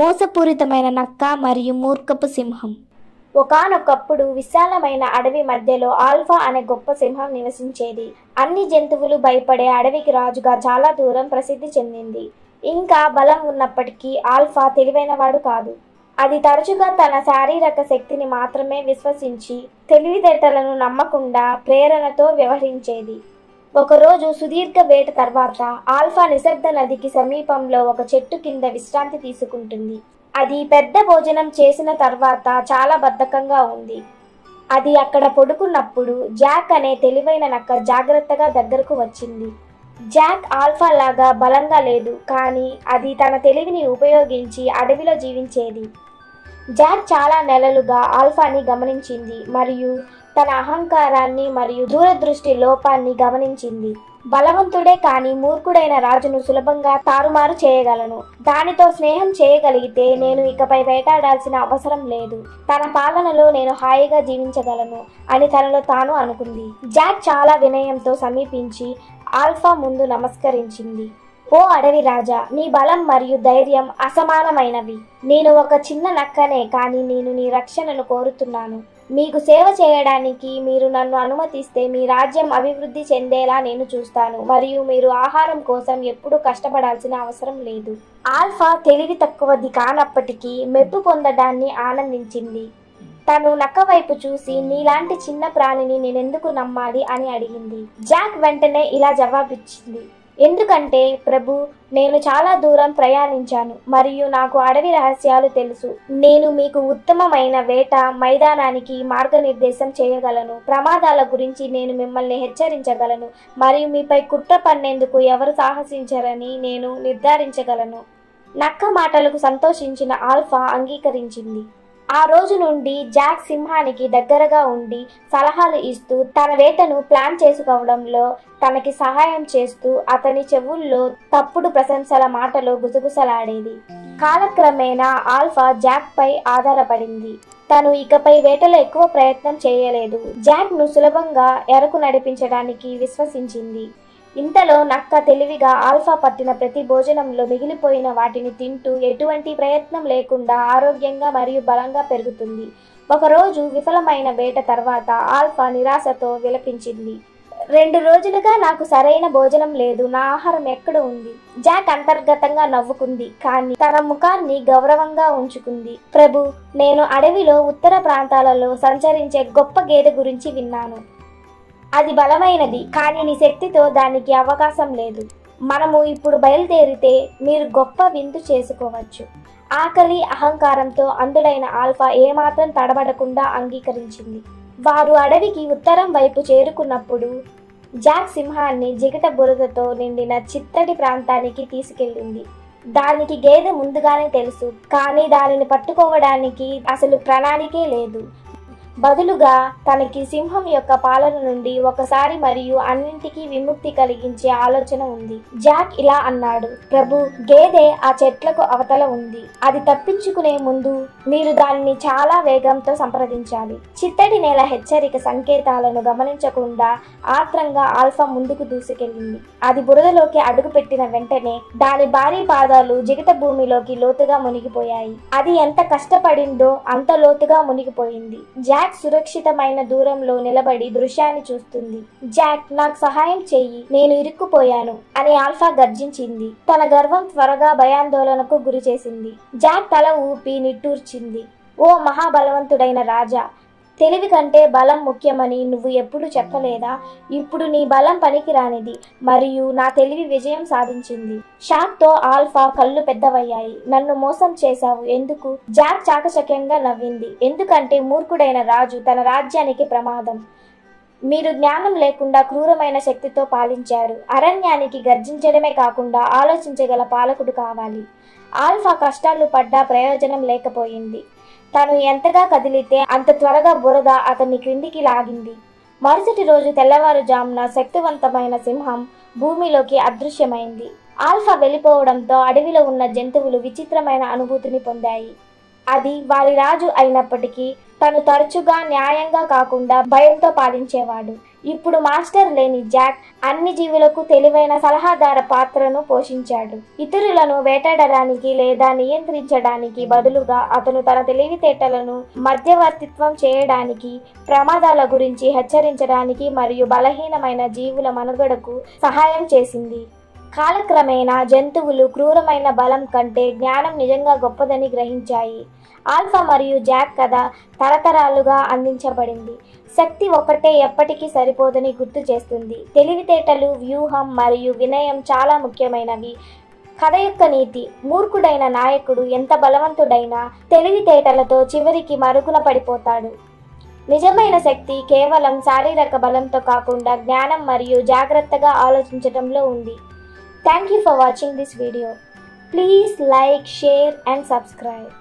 మోసపూరితమైన నక్క మరియు మూర్ఖపు సింహం. ఒకానొకప్పుడు విశాలమైన అడవి మధ్యలో ఆల్ఫా అనే గొప్ప సింహం నివసించేది. అన్ని జంతువులు భయపడే అడవికి రాజుగా చాలా దూరం ప్రసిద్ధి చెందింది. ఇంకా బలం ఉన్నప్పటికీ ఆల్ఫా తెలివైనవాడు కాదు. అది తరచుగా తన శారీరక శక్తిని మాత్రమే విశ్వసించి తెలివితేటలను నమ్మకుండా ప్రేరణతో వ్యవహరించేది. ఒకరోజు సుదీర్ఘ వేట తర్వాత ఆల్ఫా నిశ్శబ్ద నదికి సమీపంలో ఒక చెట్టు కింద విశ్రాంతి తీసుకుంటుంది. అది పెద్ద భోజనం చేసిన తర్వాత చాలా బద్ధకంగా ఉంది. అది అక్కడ పడుకున్నప్పుడు జాక్ అనే తెలివైన నక్క జాగ్రత్తగా దగ్గరకు వచ్చింది. జాక్ ఆల్ఫా లాగా బలంగా లేదు, కానీ అది తన తెలివిని ఉపయోగించి అడవిలో జీవించేది. జాక్ చాలా నెలలుగా ఆల్ఫాని గమనించింది మరియు తన అహంకారాన్ని మరియు దూరదృష్టి లోపాన్ని గమనించింది. బలవంతుడే కానీ మూర్ఖుడైన రాజును సులభంగా తారుమారు చేయగలను. దానితో స్నేహం చేయగలిగితే నేను ఇకపై వేటాడాల్సిన అవసరం లేదు. తన పాలనలో నేను హాయిగా జీవించగలను అని తనలో తాను అనుకుంది. జాక్ చాలా వినయంతో సమీపించి ఆల్ఫా ముందు నమస్కరించింది. ఓ అడవి రాజా, నీ బలం మరియు ధైర్యం అసమానమైనవి. నేను ఒక చిన్న నక్కనే, కానీ నేను నీ రక్షణను కోరుతున్నాను. మీకు సేవ చేయడానికి మీరు నన్ను అనుమతిస్తే మీ రాజ్యం అభివృద్ధి చెందేలా నేను చూస్తాను మరియు మీరు ఆహారం కోసం ఎప్పుడూ కష్టపడాల్సిన అవసరం లేదు. ఆల్ఫా తెలివి తక్కువది కానప్పటికీ మెప్పు పొందడాన్ని ఆనందించింది. తను నక్క వైపు చూసి నీలాంటి చిన్న ప్రాణిని నేనెందుకు నమ్మాలి అని అడిగింది. జాక్ వెంటనే ఇలా జవాబిచ్చింది, ఎందుకంటే ప్రభు, నేను చాలా దూరం ప్రయాణించాను మరియు నాకు అడవి రహస్యాలు తెలుసు. నేను మీకు ఉత్తమమైన వేట మైదానానికి మార్గనిర్దేశం చేయగలను. ప్రమాదాల గురించి నేను మిమ్మల్ని హెచ్చరించగలను మరియు మీపై కుట్ర పన్నేందుకు ఎవరు సాహసించరని నేను నిర్ధారించగలను. నక్క మాటలకు సంతోషించిన ఆల్ఫా అంగీకరించింది. ఆ రోజు నుండి జాక్ సింహానికి దగ్గరగా ఉండి సలహాలు ఇస్తూ తన వేటను ప్లాన్ చేసుకోవడంలో తనకి సహాయం చేస్తూ అతని చెవుల్లో తప్పుడు ప్రశంసల మాటలు గుసగుసలాడేది. కాలక్రమేణా ఆల్ఫా జాక్ పై ఆధారపడింది. తను ఇకపై వేటలో ఎక్కువ ప్రయత్నం చేయలేదు. జాక్ ను సులభంగా ఎరకు నడిపించడానికి విశ్వసించింది. ఇంతలో నక్క తెలివిగా ఆల్ఫా పట్టిన ప్రతి భోజనంలో మిగిలిపోయిన వాటిని తింటూ ఎటువంటి ప్రయత్నం లేకుండా ఆరోగ్యంగా మరియు బలంగా పెరుగుతుంది. ఒకరోజు విఫలమైన వేట తర్వాత ఆల్ఫా నిరాశతో విలపించింది. 2 రోజులుగా నాకు సరైన భోజనం లేదు. నా ఆహారం ఎక్కడ ఉంది? జాక్ అంతర్గతంగా నవ్వుకుంది, కానీ తన ముఖాన్ని గౌరవంగా ఉంచుకుంది. ప్రభు, నేను అడవిలో ఉత్తర ప్రాంతాలలో సంచరించే గొప్ప గేదె గురించి విన్నాను. అది బలమైనది, కానీ నీ శక్తితో దానికి అవకాశం లేదు. మనము ఇప్పుడు బయలుదేరితే మీరు గొప్ప విందు చేసుకోవచ్చు. ఆకలి అహంకారంతో అందుడైన ఆల్ఫా ఏమాత్రం తడబడకుండా అంగీకరించింది. వారు అడవికి ఉత్తరం వైపు చేరుకున్నప్పుడు జాక్ సింహాన్ని జిగట బురదతో నిండిన చిత్తడి ప్రాంతానికి తీసుకెళ్ళింది. దానికి గేదె ముందుగానే తెలుసు, కానీ దానిని పట్టుకోవడానికి అసలు ప్రణాళికే లేదు. బదులుగా తనకి సింహం యొక్క పాలన నుండి ఒకసారి మరియు అన్నింటికీ విముక్తి కలిగించే ఆలోచన ఉంది. జాక్ ఇలా అన్నాడు, ప్రభు, గేదె ఆ చెట్లకు అవతల ఉంది. అది తప్పించుకునే ముందు మీరు దానిని చాలా వేగంతో సంప్రదించాలి. చిత్తడి నేల హెచ్చరిక సంకేతాలను గమనించకుండా ఆత్రంగా ఆల్ఫా ముందుకు దూసుకెళ్ళింది. అది బురదలోకి అడుగుపెట్టిన వెంటనే దాని భారీ పాదాలు జిగట భూమిలోకి లోతుగా మునిగిపోయాయి. అది ఎంత కష్టపడిందో అంత లోతుగా మునిగిపోయింది. జాక్ సురక్షితమైన దూరంలో నిలబడి దృశ్యాన్ని చూస్తుంది. జాక్, నాకు సహాయం చెయ్యి, నేను ఇరుక్కుపోయాను అని ఆల్ఫా గర్జించింది. తన గర్వం త్వరగా భయాందోళనకు గురి చేసింది. జాక్ తల ఊపి నిట్టూర్చింది. ఓ మహాబలవంతుడైన రాజా, తెలివి కంటే బలం ముఖ్యమని నువ్వు ఎప్పుడు చెప్పలేదా? ఇప్పుడు నీ బలం పనికిరానిది మరియు నా తెలివి విజయం సాధించింది. షాక్ తో ఆల్ఫా కళ్ళు పెద్దవయ్యాయి. నన్ను మోసం చేశావు, ఎందుకు? జాక్ చాకచక్యంగా నవ్వింది. ఎందుకంటే మూర్ఖుడైన రాజు తన రాజ్యానికి ప్రమాదం. మీరు జ్ఞానం లేకుండా క్రూరమైన శక్తితో పాలించారు. అరణ్యానికి గర్జించడమే కాకుండా ఆలోచించగల పాలకుడు కావాలి. ఆల్ఫా కష్టాలు పడ్డా ప్రయోజనం లేకపోయింది. తను ఎంతగా కదిలితే అంత త్వరగా బురద అతన్ని క్రిందికి లాగింది. మరుసటి రోజు తెల్లవారుజామున శక్తివంతమైన సింహం భూమిలోకి అదృశ్యమైంది. ఆల్ఫా వెళ్ళిపోవడంతో అడవిలో ఉన్న జంతువులు విచిత్రమైన అనుభూతిని పొందాయి. అది వారి రాజు అయినప్పటికీ తను తరచుగా న్యాయంగా కాకుండా భయంతో పాలించేవాడు. ఇప్పుడు మాస్టర్ లేని జాక్ అన్ని జీవులకు తెలివైన సలహాదార పాత్రను పోషించాడు. ఇతరులను వేటాడడానికి లేదా నియంత్రించడానికి బదులుగా అతను తన తెలివితేటలను మధ్యవర్తిత్వం చేయడానికి, ప్రమాదాల గురించి హెచ్చరించడానికి మరియు బలహీనమైన జీవుల మనుగడకు సహాయం చేసింది. కాలక్రమేణా జంతువులు క్రూరమైన బలం కంటే జ్ఞానం నిజంగా గొప్పదని గ్రహించాయి. ఆల్ఫా మరియు జాక్ కథ తరతరాలుగా అందించబడింది. శక్తి ఒక్కటే ఎప్పటికీ సరిపోదని గుర్తు చేస్తుంది. తెలివితేటలు, వ్యూహం మరియు వినయం చాలా ముఖ్యమైనవి. కథ యొక్క నీతి: మూర్ఖుడైన నాయకుడు ఎంత బలవంతుడైనా తెలివితేటలతో చివరికి మరుగున పడిపోతాడు. నిజమైన శక్తి కేవలం శారీరక బలంతో కాకుండా జ్ఞానం మరియు జాగ్రత్తగా ఆలోచించడంలో ఉంది. Thank you for watching this video. Please like, share and subscribe.